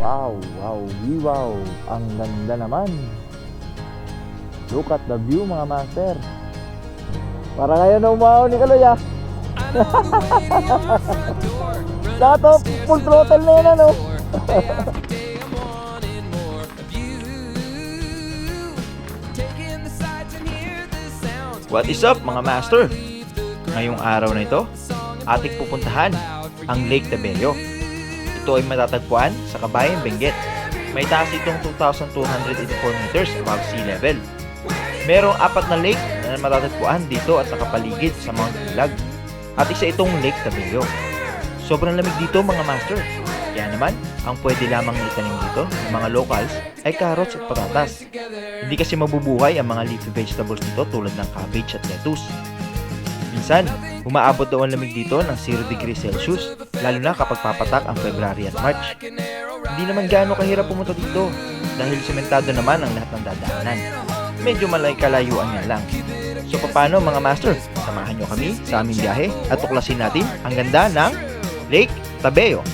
Wow, wow, wow. Ang ganda naman. Look at the view mga master. Para ngayon na umahaw ni Kaloy ah. Lahat of full throttle na yan ano. What is up mga master? Ngayong araw na ito, ating pupuntahan ang Lake Tabello. Ito ay matatagpuan sa Kabayan, Benguet. May taas itong 2,284 meters above sea level. Merong 4 na lake na matatagpuan dito at nakapaligid sa Mount Pulag. At isa itong Lake Tabello. Sobrang lamig dito mga master. Kaya naman, ang pwede lamang itanim dito ng mga locals ay carrots at patatas. Hindi kasi mabubuhay ang mga leafy vegetables dito tulad ng cabbage at lettuce. Minsan, umaabot daw ang lamig dito ng 0 degrees Celsius, lalo na kapag papatak ang February at March. Hindi naman gaano kahirap pumunta dito dahil sementado naman ang lahat ng dadaanan. Medyo kalayuan niya lang. So paano mga master? Samahan nyo kami sa aming biyahe at tuklasin natin ang ganda ng Lake Tabello.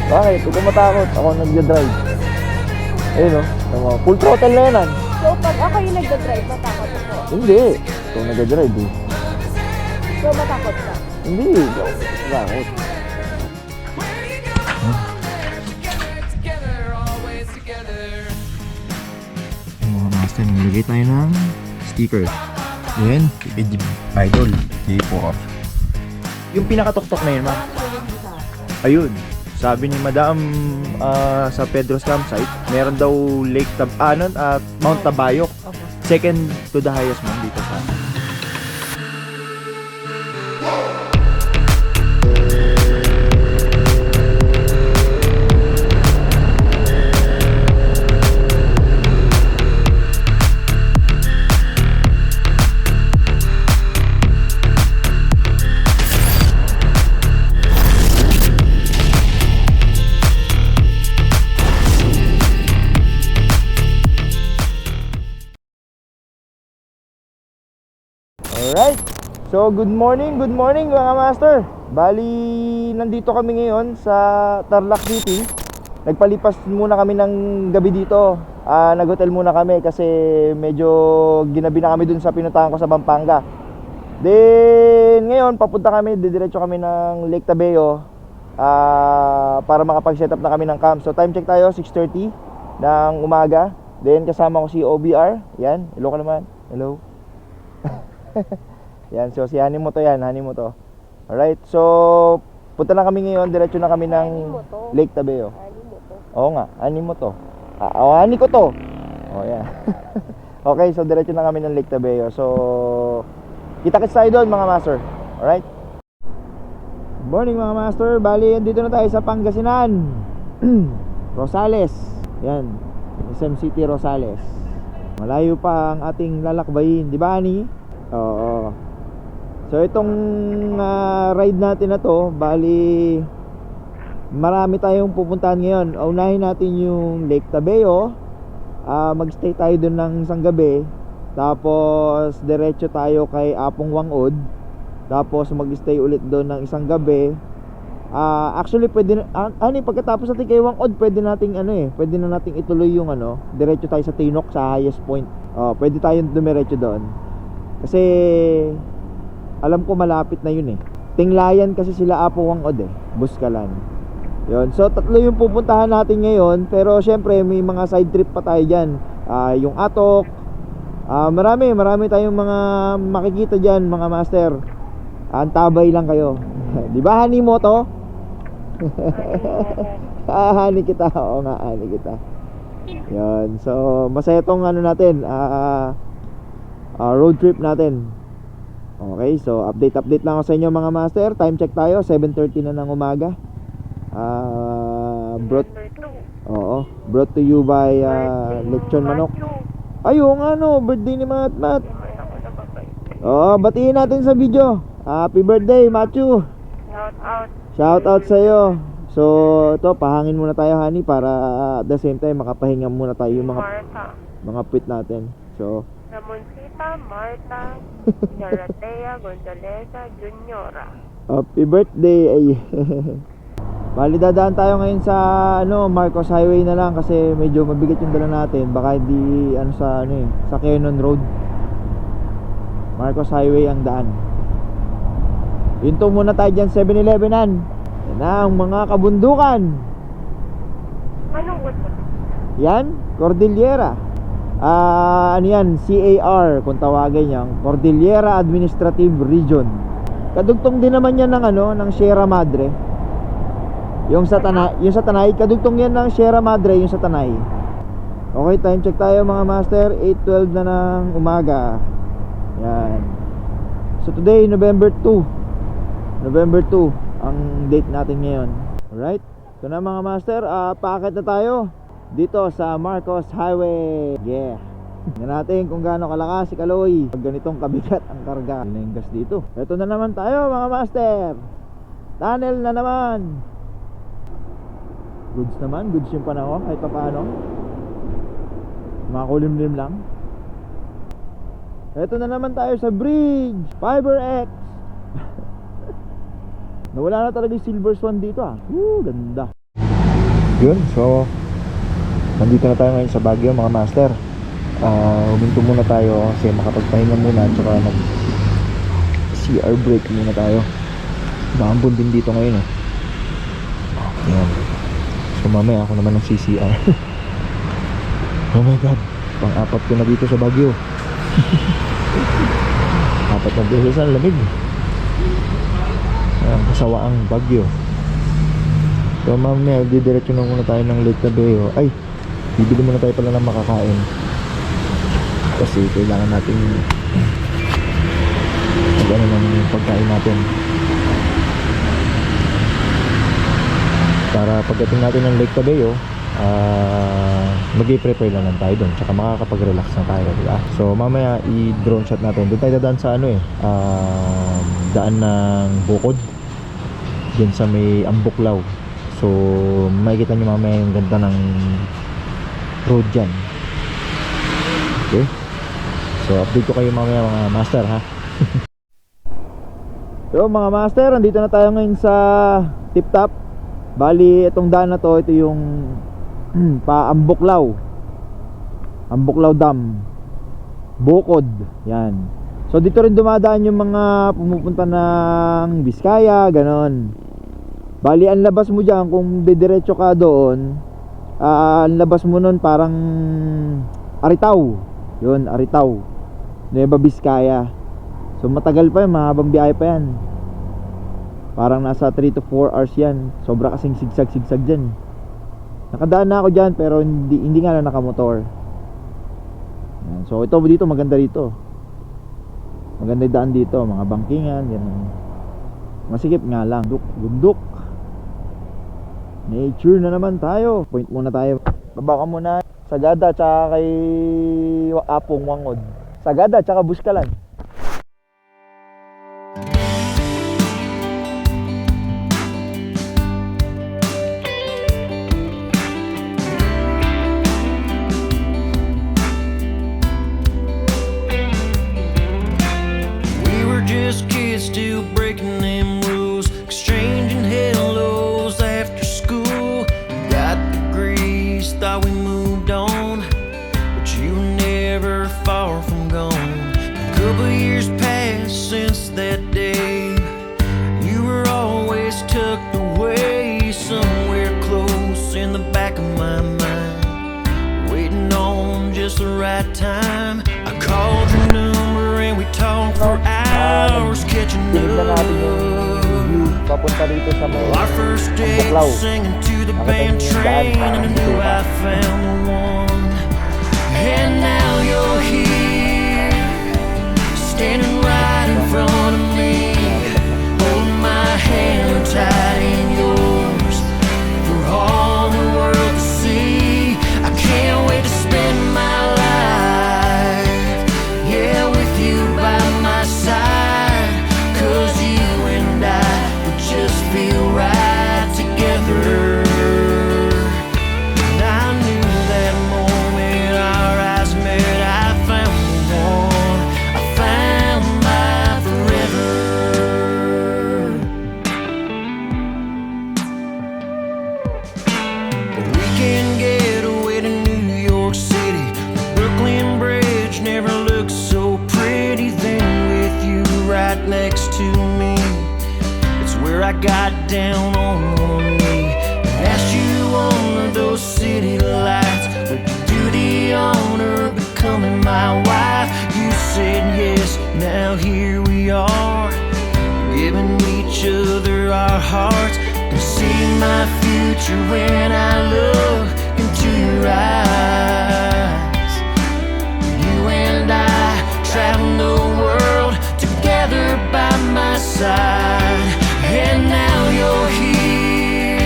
Bakit? Huwag ka matakot. Ako nagja-drive. Ayun o. Full throttle na yan. So, pag ako yung nagda-drive, matakot ako. Hindi. Ikaw nagja-drive eh. So, matakot ka. Hindi. Ikaw matakot. Mga master, nilagay tayo ng sticker. Yan. Idol. K4. Yung pinakatuktok na yun, ma. Ayun. Sabi ni Madam sa Pedro's campsite, meron daw Mount Tabayok. Second to the highest man dito sa Alright, so good morning mga master. Bali, nandito kami ngayon sa Tarlac City. Nagpalipas muna kami ng gabi dito. Nag-hotel muna kami kasi medyo ginabi na kami dun sa pinuntahan ko sa Pampanga. Then, ngayon papunta kami, didiretso kami ng Lake Tabello para makapag-set up na kami ng camp. So time check tayo, 6:30 ng umaga. Then kasama ko si OBR. Yan, hello ka naman. Hello. Yan, so si Hani mo to yan, Hani mo to. Alright, so punta na kami ngayon, diretso na kami ng Lake Tabello. Ani mo to. Oo nga, Hani mo to. Hani ko to. Oh, yan. Okay, so diretso na kami ng Lake Tabello. So kita-kits tayo doon mga master. Alright. Good morning mga master. Bali, dito na tayo sa Pangasinan. Rosales. Yan, SM City Rosales. Malayo pa ang ating lalakbayin, di ba Ani? Oo. So itong ride natin na to, bali marami tayong pupuntahan ngayon. Unahin natin yung Lake Tabello. Magstay tayo doon ng isang gabi. Tapos diretso tayo kay Apong Wangod. Tapos magstay ulit doon ng isang gabi. Actually pwede pagkatapos natin kay Wangod, pwede nating pwede na nating ituloy yung diretso tayo sa Tinok sa highest point. Pwede tayong dumiretso doon. Kasi alam ko malapit na yun eh. Tinglayan kasi sila Apo Wangod eh, Buskalan. Yun. So tatlo yung pupuntahan natin ngayon. Pero syempre may mga side trip pa tayo dyan. Yung Atok. Marami tayong mga makikita dyan mga master. Antabay lang kayo. Di ba Hani mo to? Hani kita. Oo nga, Hani kita. Yun. So masaya tong natin, road trip natin. Okay, so update lang ako sa inyo mga master. Time check tayo, 7:30 na ng umaga. Brought to you by Lechon Manok. Ayun birthday ni Matmat. Batiin natin sa video. Happy birthday Matthew. Shout out sa iyo. So ito, pahangin muna tayo Hani para at the same time makapahinga muna tayo yung mga pit natin. So Ramoncita, Marta, Dorotea, Gondoleta, Juniora. Happy birthday. Bali dadaan tayo ngayon sa Marcos Highway na lang kasi medyo mabigat yung dala natin. Baka di sa Cannon Road. Marcos Highway ang daan. Hinto muna tayo dyan 7-Elevenan. Yan na ang mga kabundukan. Anong gusto? Yan, Cordillera. Ano yan, CAR kung tawagin yan, Cordillera Administrative Region. Kadugtong din naman yan ng Sierra Madre. Yung sa Tanay, kadugtong yan ng Sierra Madre, yung sa Tanay. Okay, time check tayo mga master, 8:12 na ng umaga. Yan. So today, November 2 ang date natin ngayon. Alright, ito na mga master, paakit na tayo dito sa Marcos Highway. Yeah. Tingnan natin kung gaano kalakas si Kaloy pag ganitong kabigat ang karga. Yun na yung gas dito. Ito na naman tayo mga master. Tunnel na naman. Goods yung panahon kahit pa paano. Makulimlim lang. Ito na naman tayo sa bridge FiberX. Nawala na talaga yung Silver Swan dito ganda. Yun, so nandito na tayo ngayon sa Baguio mga master. Huminto muna tayo kasi makapagpahinga muna at saka mag CR break muna tayo. Maambon din dito ngayon Yan. So mamaya ako naman ng CCR. Oh my god, pang-apat ko na dito sa Baguio. 4 na beses ang lamig. Kasawa ang Baguio. So mamaya didiretso na muna tayo ng Lake Tabeo. Ay, bibili muna tayo pala ng makakain kasi kailangan natin ng pagkain natin para pagdating natin ng Lake Tabeo, mag-i-prepare lang tayo doon tsaka makakapag-relax na tayo, diba? So mamaya i-drone shot natin. Doon tayo dadaan sa daan ng Bukod dyan sa may Ambuklaw. So makikita nyo mamaya yung ganda ng road dyan. Okay, so update ko kayo mamaya mga master ha. So mga master, andito na tayo ngayon sa Tip Top. Bali itong daan na to, ito yung Ambuklaw Dam, Bukod. Yan. So dito rin dumadaan yung mga pumupunta ng Biskaya, ganon. Bali ang labas mo dyan, kung didiretso ka doon, ang labas mo nun parang Aritaw. Yun, Aritaw, Nueva Vizcaya. So matagal pa yun, mahabang biyahe pa yan. Parang nasa 3 to 4 hours yan. Sobra kasing sigsag-sigsag dyan. Nakadaan na ako dyan pero hindi nga lang nakamotor. Yan. So ito dito, maganda dito. Maganda yung daan dito, mga bangkingan, yan. Masikip nga lang, bundok. Nature na naman tayo. Point muna tayo. Baba ka muna. Sagada tsaka kay Apong Wangod. Sagada tsaka Buskalan. We were just kids still breaking them rules, exchanging hellos after school. Got degrees, thought we moved on, but you were never far from gone. A couple years passed since that day. You were always tucked away somewhere close in the back of my mind, waiting on just the right time. I called your number and we talked for hours, catching Tignan natin yung view up. papunta rito sa may Our first date, Ambuklaw. singing to the Nakita band niyo yung daan, train, and I parang knew lupa. I found the one. And now you're here, standing right in front of me, holding my hand tight in yours for all the world to see. I can't wait to spend my life, yeah, with you by my side, 'cause you and I would just feel right together. And I knew that moment our eyes met, I found the one, I found I got down on one knee and asked you under those city lights, would you do the honor of becoming my wife? You said yes, now here we are, giving each other our hearts, and see my future when I look into your eyes. You and I traveling the world together by my side, and now you're here,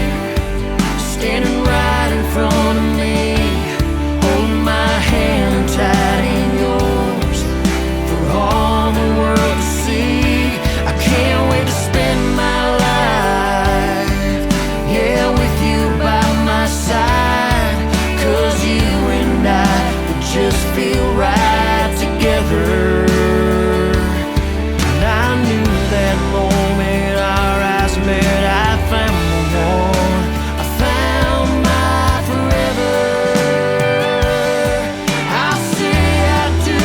standing right in front of me, holding my hand tight in yours for all the world to see. I can't wait to spend my life, yeah, with you by my side, 'cause you and I would just feel right together. And I knew that moment our eyes met, I found the one, I found my forever. I'll say I do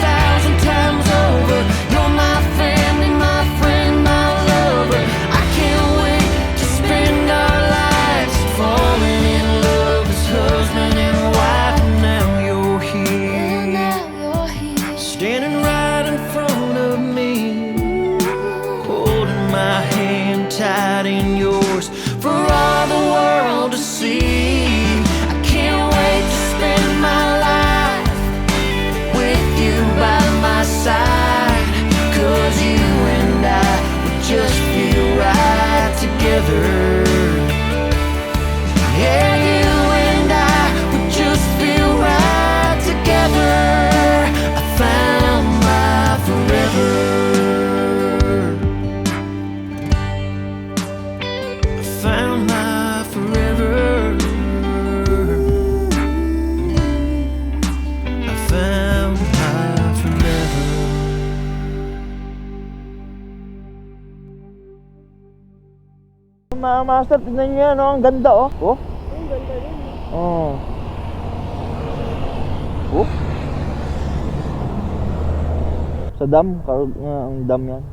1,000 times over. You're my family, my friend, my lover. I can't wait to spend our lives falling in love as husband and wife. And now you're here, standing right in front of me, holding my hand tight in yours for all the world to see. I can't wait to spend my life with you by my side, 'cause you and I would just feel right together. Yeah, you and I would just feel right together. I found my forever. I found my forever. I found my forever. Mga master, tignan nyo yan, oh. Ang ganda, oh. Oh. Ang ganda rin. Oh. Oh. Sa dam, ang dam yan.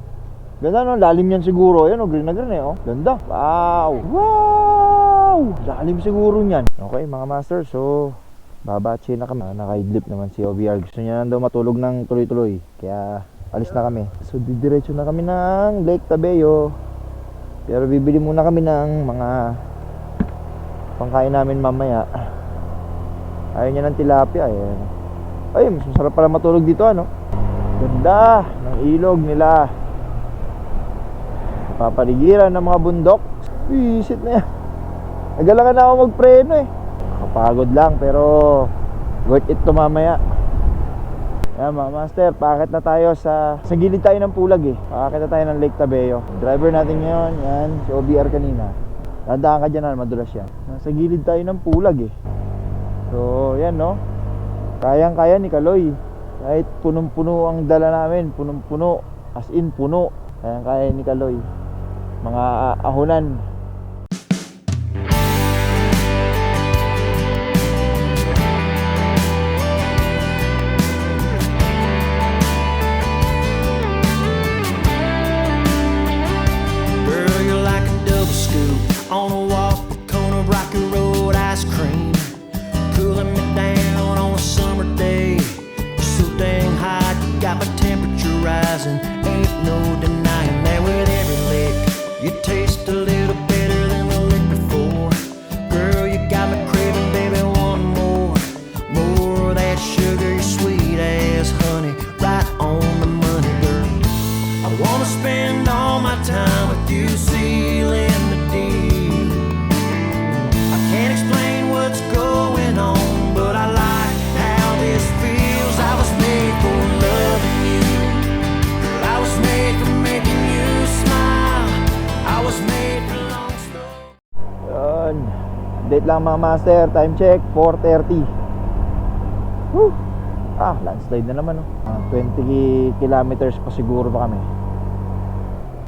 Ganda, no? Lalim yan siguro. Yan, oh. Green na green, eh, oh. Ganda. Wow. Wow. Lalim siguro yan. Okay, mga master. So, babatsi na kami. Nakaidlip naman si OBR. Gusto niya lang daw matulog ng tuloy-tuloy. Kaya, alis na kami. So, didiretso na kami ng Lake Tabeo. Pero bibili muna kami ng mga pangkain namin mamaya. Ayaw niya ng tilapia, eh. Ay, mas masarap pala matulog dito, ano? Ganda ng ilog nila. Papaligiran ng mga bundok. Visit na yan. Nagalangan na ako magpreno, eh. Kapagod lang, pero worth it to mamaya. Ayan, mga master, paakit na tayo sa gilid tayo ng pulag, eh. Paakit na tayo ng Lake Tabeo. Driver natin ngayon, yan, si OBR kanina. Tandaan ka dyan, madulas yan. Nasa gilid tayo ng pulag, eh. So, yan, no? Kayang-kaya ni Kaloy. Kahit punong-puno ang dala namin, punong-puno, as in puno. Kayang-kaya ni Kaloy. Mga ahonan. Girl, you're like a double scoop on a walk, corner rocky road ice cream, cooling me down on a summer day. You're so dang hot, you got my temperature rising. Ain't no denying that with every lick you taste a little better than the lick before. Girl, you got me craving, baby, one more. More of that sugar, your sweet ass honey, right on the money, girl. I wanna spend all my time with you, sealing the deal. I can't explain what's going on, but I like how this feels. I was made for loving you. Girl, I was made for making you smile. I was made for long stories. Yun. Date lang, mga master. Time check, 4:30. Woo! Landslide na naman, oh. 20 kilometers pa siguro pa kami.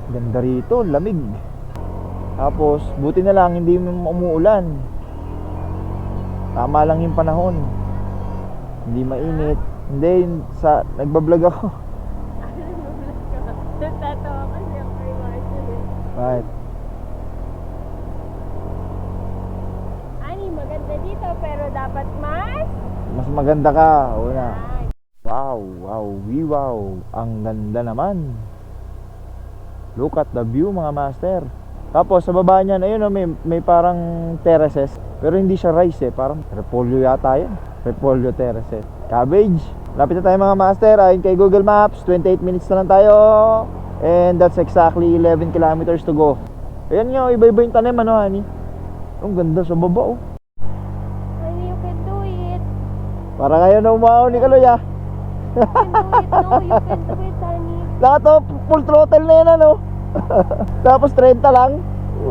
Ganda rito, lamig. Tapos, buti na lang hindi umuulan. Tama lang yung panahon. Hindi mainit. Hindi, nagbablog ako. Nagtatawa kasi ako kay Marshall, eh. Right. dito, pero dapat mas... Mas maganda ka. Una. Wow, wow, wow. Ang ganda naman. Look at the view, mga master. Tapos sa baba niyan, ayun oh, may parang terraces. Pero hindi siya rice parang repolyo yata yan. Repolyo terraces. Cabbage. Lapit na tayo mga master. Ayon kay Google Maps, 28 minutes na lang tayo. And that's exactly 11 kilometers to go. Ayan nga, iba-iba yung tanim, ano, honey? Ang ganda sa baba, oh. Honey, you can do it. Parang ngayon na umahaw ni Kaloy, ah. You can do it. No, you can do it, honey. Lahat, oh, full throttle na yan, ano? Tapos 30 lang.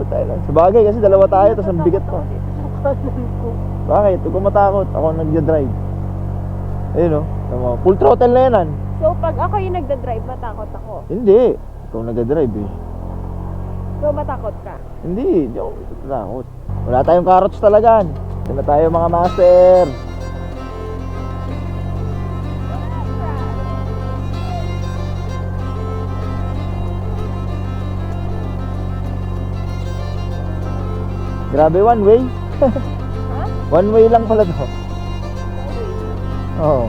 Tayo lang. Sabagay, kasi dalawa tayo, tapos ang bigat pa. Dito sa kanan ko. Bakit? Huwag kang matakot. Ako nagja-drive. Ayun, oh. Tama. Full throttle na yan, han. So, pag ako yung nagda-drive, matakot ako. Hindi. Ikaw nagja-drive, eh. So, matakot ka. Hindi ako takot. Wala tayong carrots talaga. Ito na tayo mga master. Grabe, one way. Ha? One way lang pala to. Oo.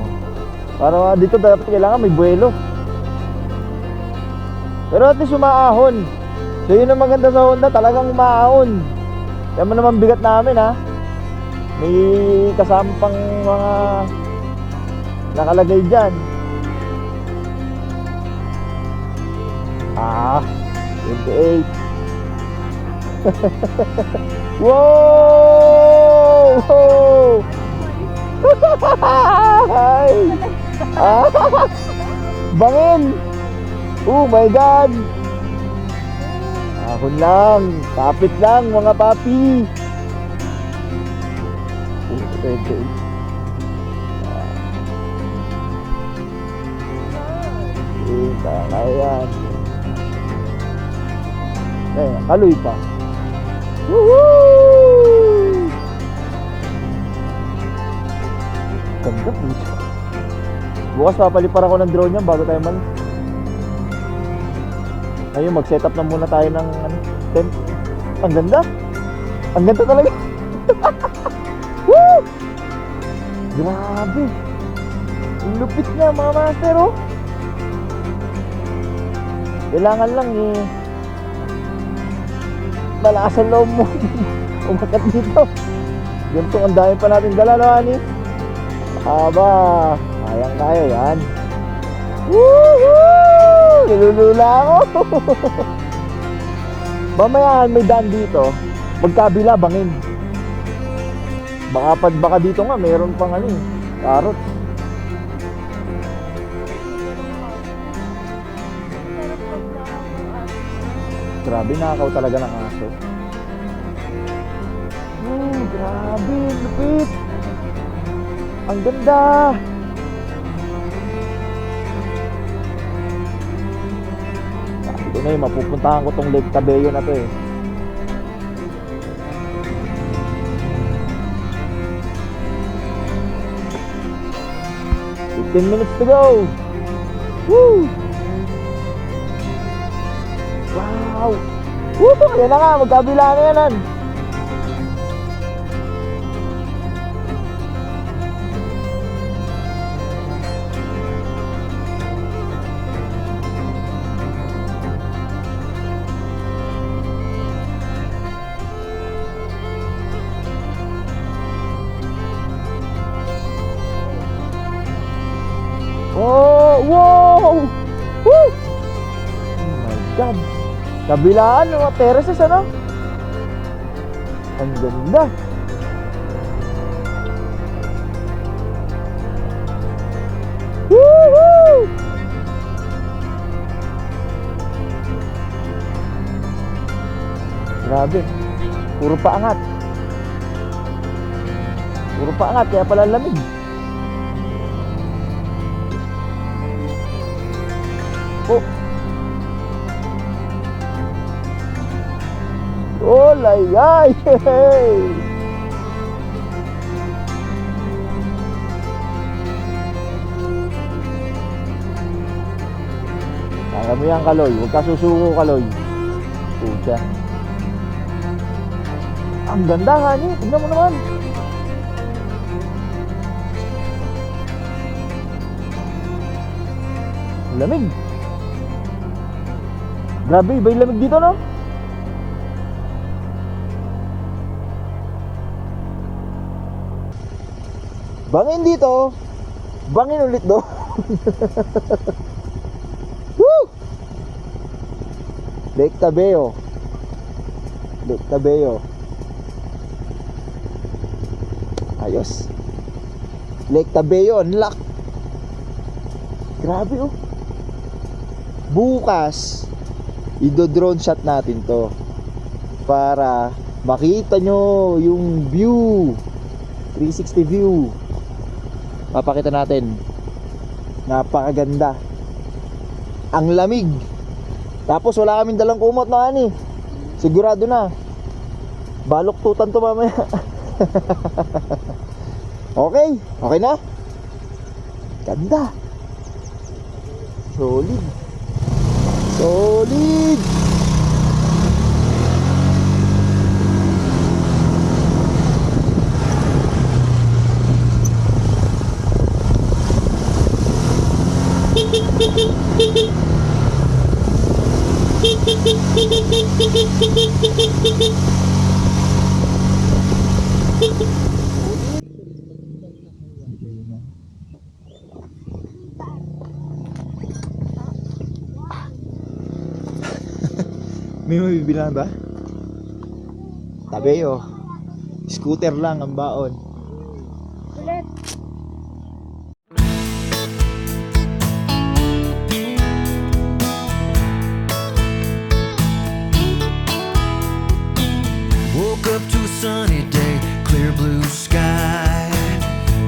Para dito dapat kailangan may buwelo. Pero at least umaahon. So yun ang maganda sa Honda, talagang umaahon. Kaya mo naman bigat namin, ha. May kasama pang mga nakalagay dyan. 28. Wow! Ay! Bangin! Oh my God! Ahon lang, kapit lang mga papi. 28. Kaya. Ayan, kaloy pa. Woohoo! Ganda po siya. Bukas papalipar ako ng drone niya bago tayo malis. Ayun, mag-set up na muna tayo ng tent. Ang ganda. Ang ganda talaga. Woo! Grabe. Ang lupit niya mga master, oh. Kailangan lang malakas ang loob mo. Umakat dito. Ganito ang dami pa natin dala, no, honey? Aba, kayang kaya yan. Woohoo! Nilulula ako. Mamaya may daan dito. Magkabila, bangin. Baka dito nga, mayroon pang carrots. Grabe, nakakaw talaga ng aso. Grabe, lupit. Ang ganda. Ito na mapupuntahan ko tong Lake Cabello na to, eh. $15 minutes to go. Woo! Wow! Woo! Yan na nga, magkabila na yan. Oh! Wow! Woo! Oh my God! Kabilaan, mga terraces, ano? Ang ganda. Woohoo! Grabe. Puro paangat. Puro paangat, kaya pala lamig. Oh. Oh, layay! Kaya mo yan, Kaloy. Huwag ka susuko, Kaloy. Pucha. Ang ganda, honey. Tingnan mo naman. Lamig. Grabe, iba yung lamig dito, no? Bangin dito. Bangin ulit do. Woo! Lake Tabeo. Lake Tabeo. Ayos. Lake Tabeo, unlock. Grabe oh. Bukas ido-drone shot natin to para makita nyo yung view, 360 view. Papakita natin. Napakaganda. Ang lamig. Tapos wala kaming dalang kumot na ani. Sigurado na. Baluktutan to mamaya. Okay. Okay na? Ganda. Solid. Solid. May mabibilan ba? Tabeo. Scooter lang ang baon. Ulit. Woke up to a sunny day, clear blue sky.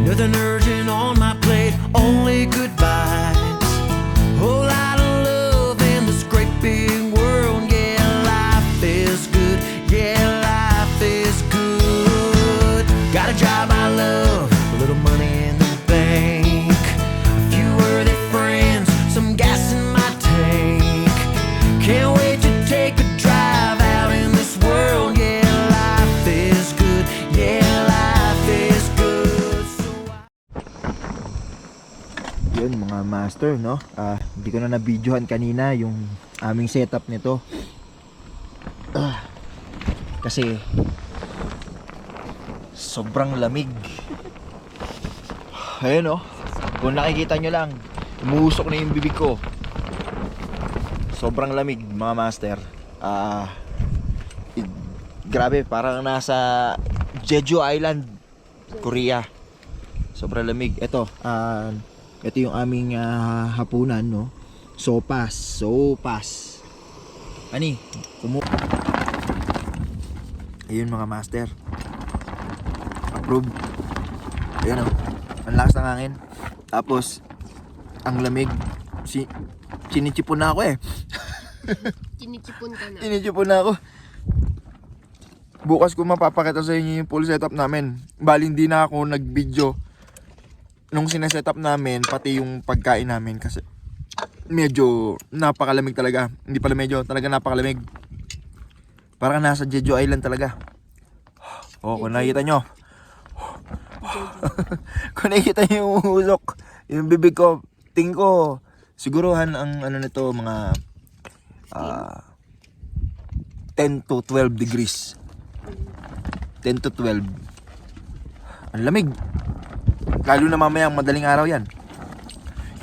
Nothing urgent on my plate, only good vibes. Whole lot of love in this great big world. Yeah, life is good. Yeah, life is good. Got a job I love, a little money in the bank, a few worthy friends, some gas in my tank. Can't wait to take a drive out in this world. Yeah, life is good. Yeah, life is good. So Yun mga master, no? Hindi ko na na-videohan kanina yung aming setup nito. Kasi sobrang lamig. Ayun, no? Kung nakikita nyo lang, umuusok na yung bibig ko. Sobrang lamig mga master. Grabe, parang nasa Jeju Island, Korea. Sobrang lamig. Ito yung aming hapunan, no? Sopas. Ani, ayun mga master. Approve. Ayun, oh. Ang lakas ng hangin. Tapos ang lamig. Chinichipon na ako eh. Chinichipon ka na. Chinichipon na ako. Bukas ko mapapakita sa inyo yung full setup namin. Bali hindi na ako nag-video nung sinesetup namin, pati yung pagkain namin, kasi medyo napakalamig talaga. Hindi pala medyo, talaga napakalamig. Parang nasa Jeju Island talaga. Oh, kung nakikita nyo. Kung nakikita nyo yung usok, yung bibig ko, tingin ko, siguruhan ang ano nito, mga 10 to 12 degrees. 10 to 12. Ang lamig. Lalo na mamayang madaling araw yan.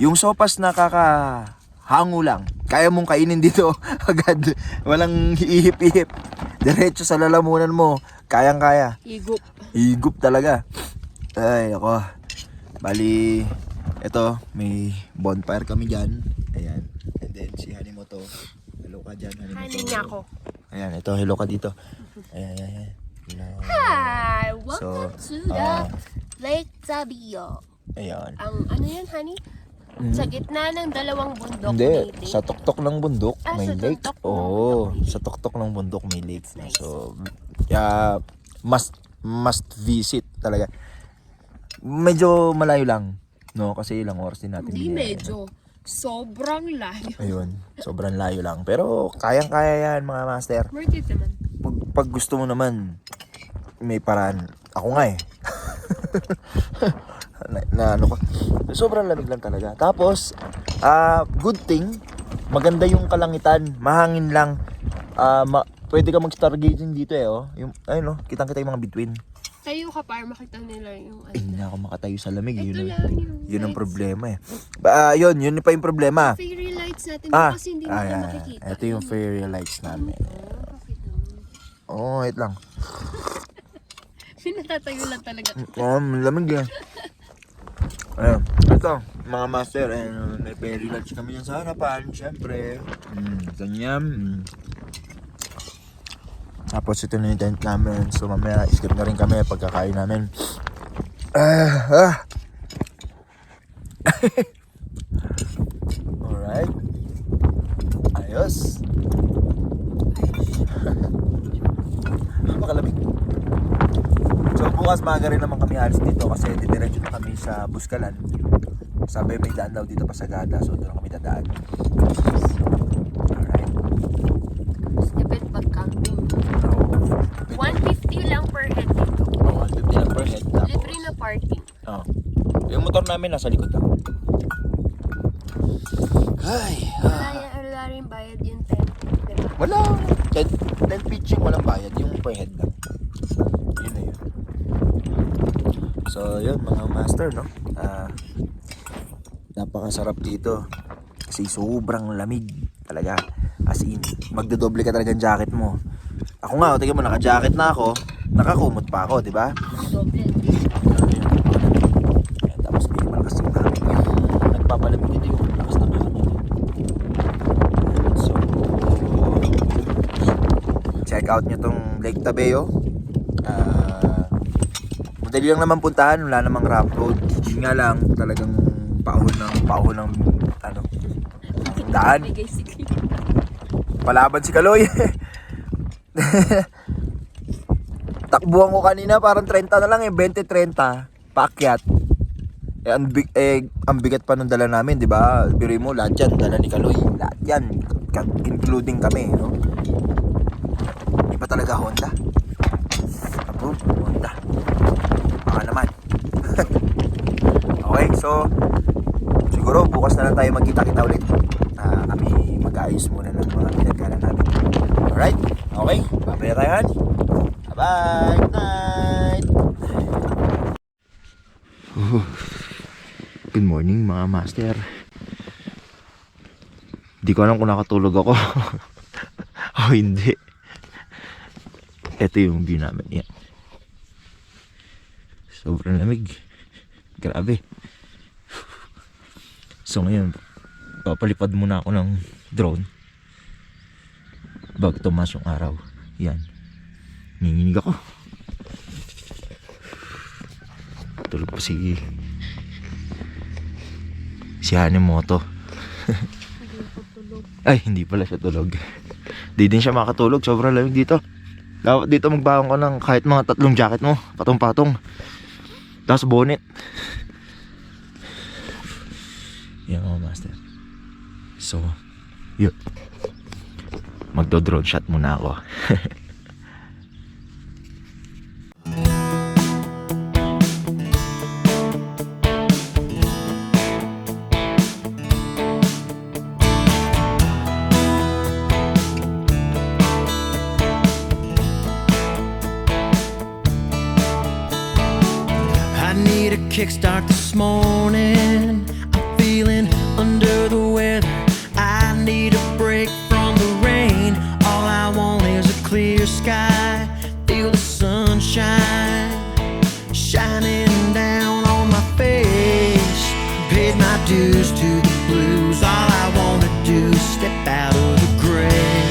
Yung sopas nakakahango lang. Kaya mong kainin dito agad. Walang ihip-ihip. Diretso sa lalamunan mo. Kayang-kaya. Higup talaga. Ay, ako. Bali, ito, may bonfire kami dyan. Ayan. And then, si Honey mo to. Hello ka dyan, Honey mo to. Honey niya ako. Ayan, ito, hello ka dito. Ayan. Hello. Hi! Welcome to the Lake Tabeo. Ayan. Ang ano yan, honey? Sa gitna ng dalawang bundok. Hindi, may lake. sa tuktok ng bundok may sa lake. tuktok ng Oo, bundok may lake. sa tuktok ng bundok may lake. Nice. So, must visit talaga. Medyo malayo lang, no? Kasi ilang oras din natin. Hindi binayaran. medyo. Sobrang layo. Ayun, sobrang layo lang. Pero kayang-kaya yan mga master. Worth it naman. Pag gusto mo naman, may paraan. Ako nga eh. na ano ko. Sobrang lamig lang talaga. Tapos, Good thing, maganda yung kalangitan, mahangin lang. Pwede ka mag-stargazing dito oh. Yung, ayun oh, kitang-kita yung mga between. Tayo ka para makita nila yung Hindi na ako makatayo sa lamig. Ito lang Yun ang lights. problema eh. Yun pa yung problema. Fairy lights natin kasi hindi natin ayan. makikita. Ito yung fairy lights namin. Oh, wait lang. Pinatatayo lang talaga. Lamig eh. Ayun. Ito, mga master, may fairy lights kami yan sa harapan, syempre. Ganyan. Tapos ito na yung tent namin. So mamaya skip na rin kami pagkakain namin. Alright. Ayos. Napakalamig. So bukas maaga rin naman kami alis dito kasi didiretso na kami sa Buskalan. Sabi may daan daw dito pa sa Gada, so doon kami dadaan. Alright. Stupid pag-camping. 150 lang per head dito. 150 lang per head. Tapos, Libre na parking. yung motor namin nasa likod lang. Ay, Wala rin bayad yung tent. Diba? wala. Tent pitching, walang bayad. Yung per head lang. Yun na yun. So, yun mga master, no? Napakasarap dito. Kasi sobrang lamig talaga. As in, magdodoble ka talaga ang jacket mo. Ako nga, tingnan mo, naka-jacket na ako. Nakakumot pa ako, di ba? Doble. Ayan, tapos may malakas yung hangin. Yung nagpapalamig dito yung malakas ng hangin. So, check out nyo tong Lake Tabeo. Madali lang naman puntahan, wala namang rough road. Yun nga lang, talagang paahon ng daan. Palaban si Kaloy. Takbuhan ko kanina parang 30 na lang 20-30 paakyat. Ang bigat pa nung dala namin, di ba? Biruin mo, lahat yan, dala ni Kaloy. Lahat yan, including kami, no? Di ba talaga Honda? Approve, Honda. Baka naman. Okay, so siguro bukas na lang tayo magkita-kita ulit. Kami mag-ayos muna ng mga pinagkala namin. Alright? Okay, babaya tayo, Han. Bye-bye! Good night! Good morning mga master. Hindi ko alam kung nakatulog ako. O hindi. Ito yung view namin. Yan. Sobrang lamig. Grabe. So ngayon, papalipad muna ako ng drone bago tumas yung araw. Yan. Nanginginig ako. Tulog pa si Hanemoto. Ay, hindi pala siya tulog. Di din siya makatulog. Sobrang lamig dito. Dapat dito magbaon ka ng kahit mga 3 jacket mo. Patong-patong. Tapos bonnet. Yan mga master. So, yun. Magdo-drone shot muna ako. I need a kickstart this morning. I'm feeling under the weather. I need a break from the rain. All I want is a clear sky. Feel the sunshine shining down on my face. Paid my dues to the blues. All I wanna do is step out of the gray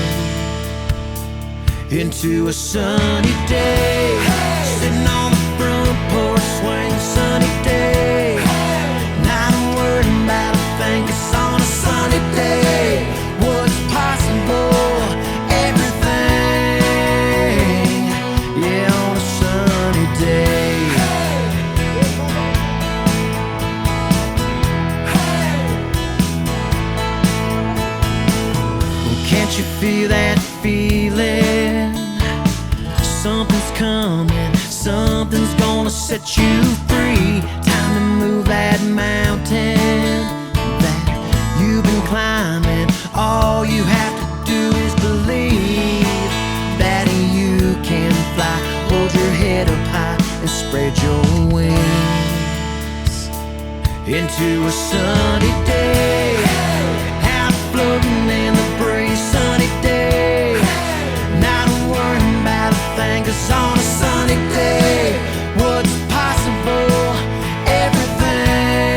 into a sunny day. Sitting on the front porch swing, sunny day. Not worried about a thing, it's on a sunny day. What's possible, everything, yeah, on a sunny day. Can't you feel that feeling? Something's coming, something's gonna set you free. Time to move that mountain that into a sunny day. Half floating in the breeze, sunny day. Not worrying about a thing, 'cause on a sunny day, what's possible? Everything.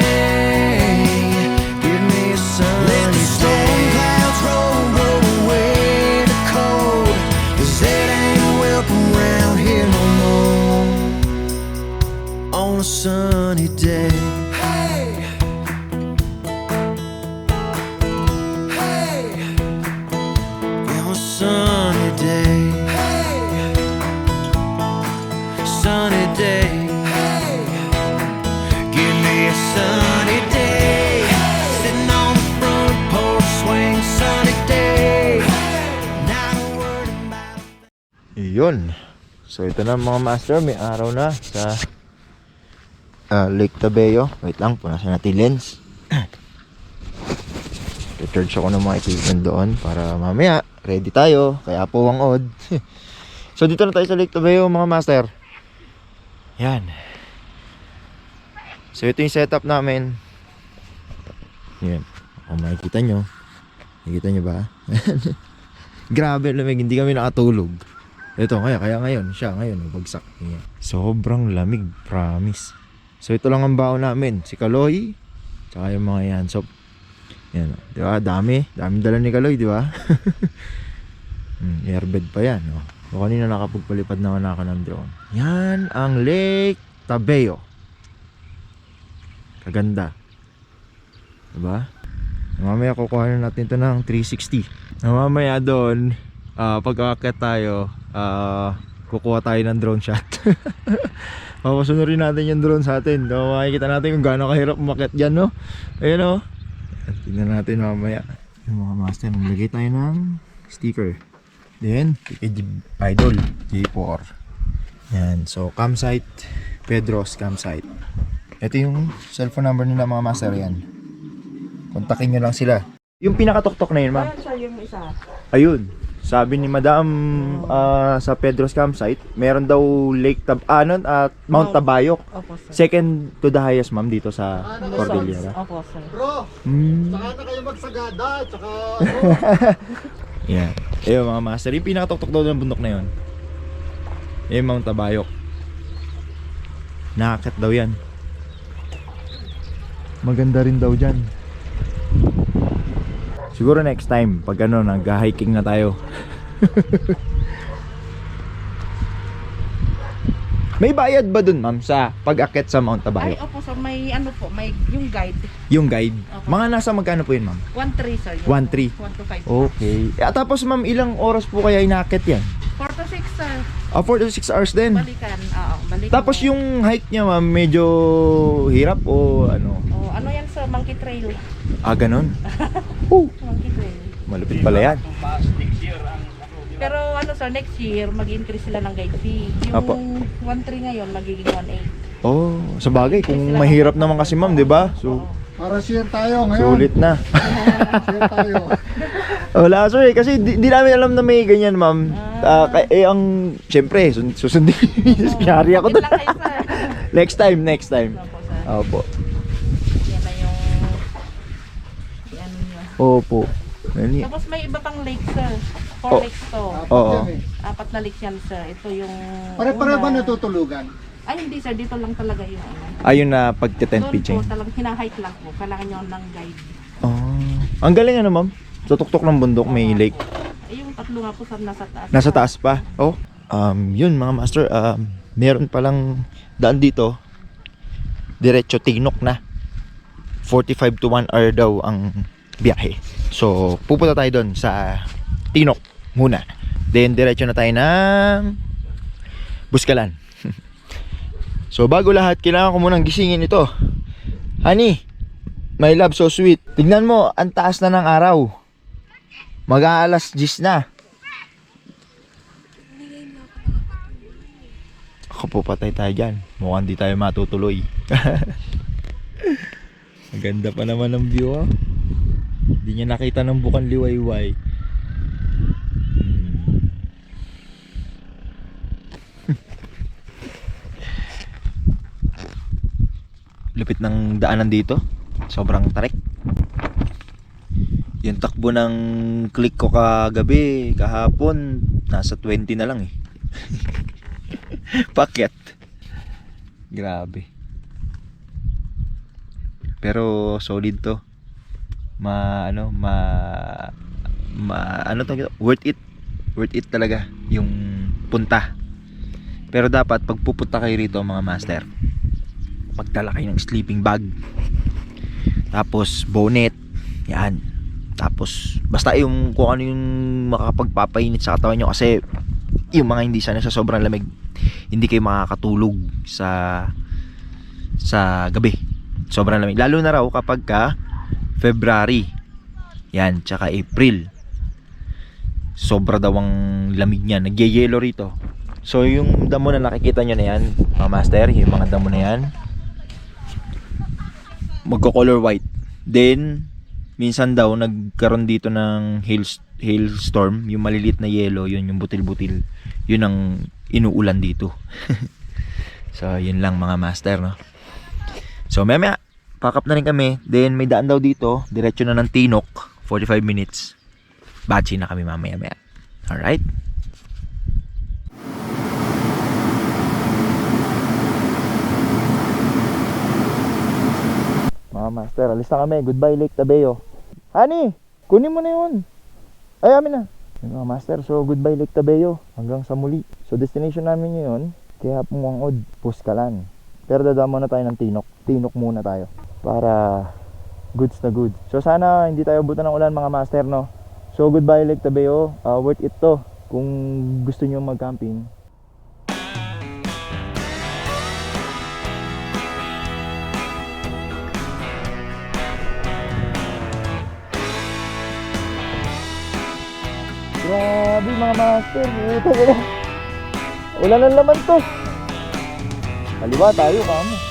Give me a sunny day. Let the storm clouds roll, roll away the cold, 'cause it ain't welcome round here no more. On a sunny day. Sunny day, sunny day, give me a sunny day, sitting on the front porch swing, sunny day, not a word about Yun. So ito na mga master, may araw na sa Lake Tabeo. Wait lang, punasan natin lens. I-charge ako ng mga equipment doon para mamaya ready tayo, kaya po ang odd. So dito na tayo sa Lake Tabeo mga master. Yan. So ito yung setup namin. Yan. Kung makikita nyo. Nakikita nyo ba? Grabe lamig, hindi kami nakatulog. Ito kaya ngayon, siya ngayon bagsak. Yan. Sobrang lamig, promise. So ito lang ang baon namin, si Kaloy, tsaka yung mga yan. So yan, di ba? Dami dala ni Kaloy, di ba? Airbed pa yan, oh. O kanina nakapagpalipad naman ako ng drone. Yan ang Lake Tabeo. Kaganda. Diba? Mamaya kukuha na natin ito ng 360. Mamaya doon, pag-aakyat tayo, kukuha tayo ng drone shot. Papasunurin natin yung drone sa atin. So, makikita natin kung gaano kahirap umakyat dyan, no? Ayun, no? Tingnan natin mamaya. Yung mga master, naglagay tayo ng sticker. Then, Idol J4. Yan, so campsite, Pedro's campsite. Ito yung cellphone number nila mga master yan. Kontakin nyo lang sila. Yung pinakatuktok na yun, ma'am. Ayan siya yung isa. Ayun, sabi ni Madam sa Pedro's campsite, meron daw Mount Tabayok. Opo, sir. Second to the highest, ma'am, dito sa Cordillera. Opo, sir. Saka na kayo magsagada, tsaka Yeah. Ayun mga master, yung pinakatuktok daw ng bundok na yun. Yung Mount Tabayok. Nakakit daw yan. Maganda rin daw dyan. Siguro next time, pag nag-hiking na tayo. May bayad ba dun, ma'am, sa pag-akit sa Mount Ay, Tabayok? opo, sir. May may yung guide. Yung guide? Opo. Mga nasa magkano po yun, ma'am? 1-3, sir. 1-3. 1 to 5. Okay. Tapos, ma'am, ilang oras po kaya inakit yan? 4 to 6, sir. 4 to 6 hours din. Balikan. Oo, balikan. Tapos yung hike niya, ma'am, medyo hirap o ano? Oh, ano yan, sir? Monkey Trail. Ganun. Monkey Trail. Malupit pala yan. Pero ano, sir, next year, mag-increase sila ng guide fee. Yung Apo. 1-3 ngayon, magiging 1-8. Oh, sa bagay, kung mahirap naman kasi, ma'am, di ba? So, para share tayo ngayon. sulit na. Share tayo. Wala, sir, kasi di namin alam na may ganyan, ma'am. Siyempre, susundin. Kari ako Wait doon. lang kayo, sir. Next time. Opo, sir. Opo. Yan na yung ano nyo. Opo. Nani? Tapos may iba pang lake, sir. 4 lakes to. Oo. 4 na lakes yan, sir. Ito yung Pare-pare ba una. natutulugan? Ay, hindi, sir. Dito lang talaga yung ano. Ayun na pagte-tent Doon pitching. po, talagang hinahike lang po. Kailangan nyo ng guide. Oh. Ang galing ano, ma'am? Sa tuktok ng bundok may lake. Eh, yung tatlo nga po, sir, nasa taas. Nasa taas pa. Oh. Yun mga master, meron palang daan dito. Diretso Tinok na. 45 to 1 hour daw ang biyahe. So, pupunta tayo doon sa Tinok muna. Then diretso na tayo ng Buskalan. So, bago lahat, kailangan ko munang gisingin ito. Honey, my love, so sweet. Tignan mo, ang taas na ng araw. Mag-aalas 10 na. Ako po, patay tayo dyan. Mukhang di tayo matutuloy. Maganda pa naman ang view, oh. Hindi niya nakita ng Bukan Liwayway. Lupit ng daanan dito. Sobrang tarik. Yung takbo ng click ko kagabi, kahapon, nasa 20 na lang eh. Paket. Grabe. Pero solid to. Worth it. Worth it talaga yung punta. Pero dapat pag pupunta kayo rito mga master, magdala kayo ng sleeping bag. Tapos bonnet. Yan. Tapos basta yung kung ano yung makakapagpapainit sa katawan nyo, kasi yung mga hindi sanay sa sobrang lamig, hindi kayo makakatulog sa gabi. Sobrang lamig. Lalo na raw kapag ka February. Yan, tsaka April. Sobra daw ang lamig niya. Nagyayelo rito. So yung damo na nakikita nyo na yan, mga master, yung mga damo na yan, magko-color white. Then minsan daw nagkaroon dito ng hailstorm, yung maliliit na yelo, yun yung butil-butil, yun ang inuulan dito. So yun lang mga master, no. So maya pack up na rin kami. Then may daan daw dito, diretso na ng Tinok, 45 minutes. Bachi na kami mamaya. Alright. Mga master, alis na kami. Goodbye Lake Tabeo. Honey, kunin mo na yun. Ay, amin na. Yung mga master, so goodbye Lake Tabeo. Hanggang sa muli. So destination namin ngayon, kaya Pumuangod, Puskalan. Pero dadaan muna tayo ng Tinok. Tinok muna tayo. Para goods na goods. So sana hindi tayo abutan ng ulan mga master, no. So goodbye Lake Tabeo. Worth it to kung gusto nyo mag-camping. Grabe mga master, ito wala. Wala nang laman to. Kaliwa tayo, kamo.